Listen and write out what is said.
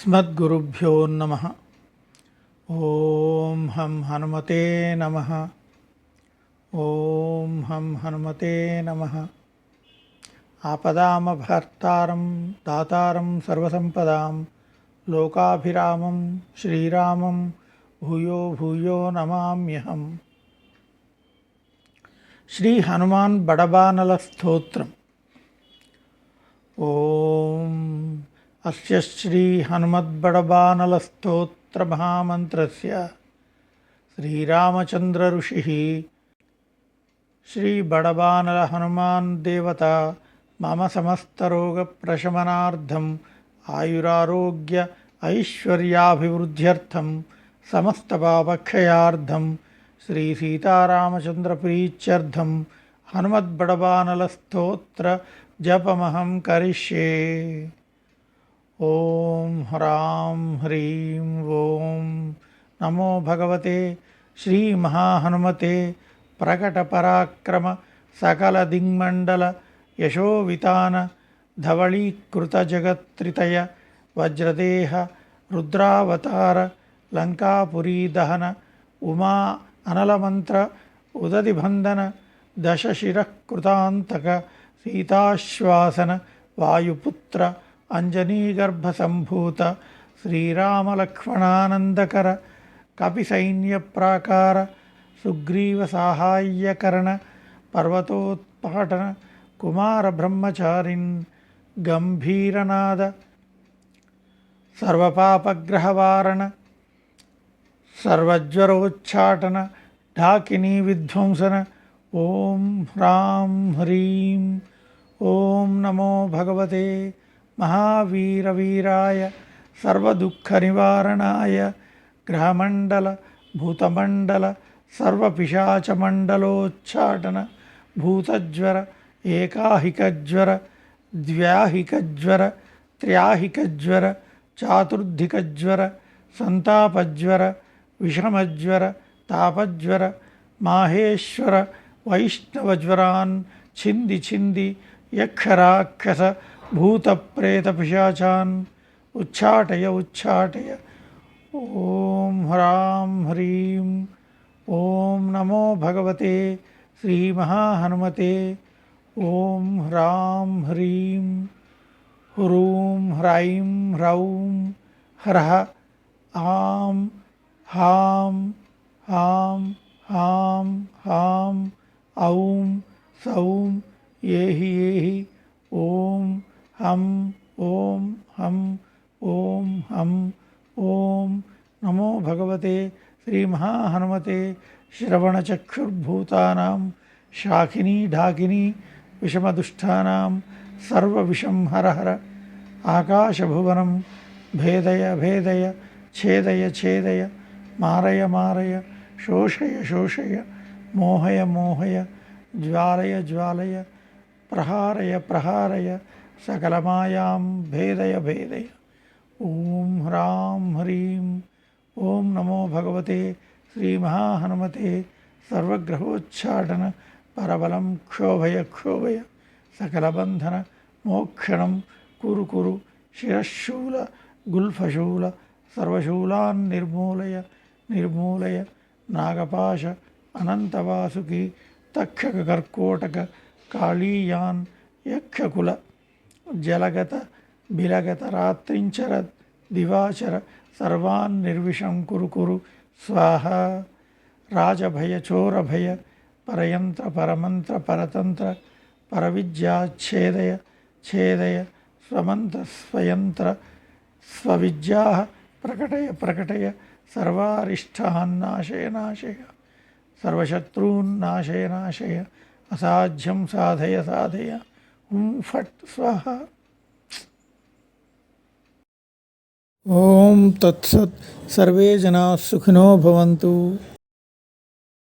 अस्मद्गुरुभ्यो नमः। ॐ हं हनुमते नमः। ॐ हं हनुमते नमः। आपदामभर्तारं दातारं सर्वसंपदां लोकाभिरामं श्रीरामं भूयो भूयो नमाम्यहम्। श्री हनुमान् बडबानल स्तोत्रम्। ओम अस्य श्री हनुमद्बडबानल स्तोत्र महामंत्रस्य श्रीरामचंद्र ऋषिः श्री बडबानल हनुमान् देवता मम समस्तरोग प्रशमनार्थम आयुरारोग्य ऐश्वर्याभिवृद्ध्यर्थम समस्त पापक्षयार्थम श्री सीतारामचंद्र प्रीत्यर्थम हनुमद्बडबानल स्तोत्र जपमहं करिष्ये। ओम ह्रां ह्रीं ओम नमो भगवते श्री महाहनुमते प्रकटपराक्रम सकलदिङ्मण्डल यशोवितान धवलीकृतजगत्त्रितय वज्रदेह रुद्रावतार लंकापुरीदहन उमा अनलमंत्र उदतिबंधन दशशिरः कृतांतक सीताश्वासन वायुपुत्र अंजनीगर्भसंभूत श्रीरामलक्ष्मणानंदकर कपिसैन्यप्राकार सुग्रीवसाहाय्यकरण पर्वतोत्पाटन कुमारब्रह्मचारिन् गंभीरनाद सर्वपापग्रहवारण सर्वज्वरोच्चाटन ढाकिनी विध्वंसन। ओम ह्रां ह्रीं ओम नमो भगवते महावीरवीराय सर्वदुःखनिवारणाय ग्रहमंडल भूतमंडल सर्वपिशाचमंडलोच्चाटन भूतज्वर एकाहिकज्वर द्व्याहिकज्वर त्र्याहिकज्वर चातुर्धिकज्वर संतापज्वर विषमज्वर तापज्वर माहेश्वर वैष्णवज्वरान् छिंदि छिंदि यक्षराक्षस भूतप्रेतपिशाचान् उच्चाटय उच्चाटय। ओम ह्रां ह्रीं ओम नमो भगवते श्रीमहाहनुमते। ओम ह्रां ह्रीं ह्रूं ह्रां ह्रौं ह्रः आं हां हां हां हां औं सौं येहि ओम हम ओम हम ओम हम ओम नमो भगवते श्री महाहनुमते श्रवणचक्षुर्भूतानां शाकिनी ढाकिनी विषमदुष्टानां सर्वविषं हर हर आकाशभुवनं भेदय भेदय छेदय छेदय मारय मारय शोषय शोषय मोहय मोहय ज्वालय ज्वालय प्रहारय प्रहारय सकलमायां भेदय भेदय। ओम ह्रां ह्रीं ओम नमो भगवते श्री महाहनुमते सर्वग्रहोच्चाटन परबलं क्षोभय क्षोभय सकलबंधन मोक्षणं कुरु कुरु शिरशूल गुल्फशूल सर्वशूलान् निर्मूलय निर्मूलय नागपाश अनंतवासुकी तक्षक कर्कोटक कालीयान यक्षकुल जलगत बिलगत रात्रिंचर दिवाचर सर्वान् निर्विषं कुरु कुरु स्वाहा। राजभय चोरभय परयंत्र परमंत्र परतंत्र परविद्या छेदय छेदय स्वमंत्र स्वयंत्र स्वविद्या प्रकटय प्रकटय सर्वारिष्टान् नाशय नाशय सर्वशत्रून् नाशय नाशय असाध्यं साधय साधय। फट् स्वाहा। ओम तत्सत्। सर्वे जनाः सुखिनो भवन्तु।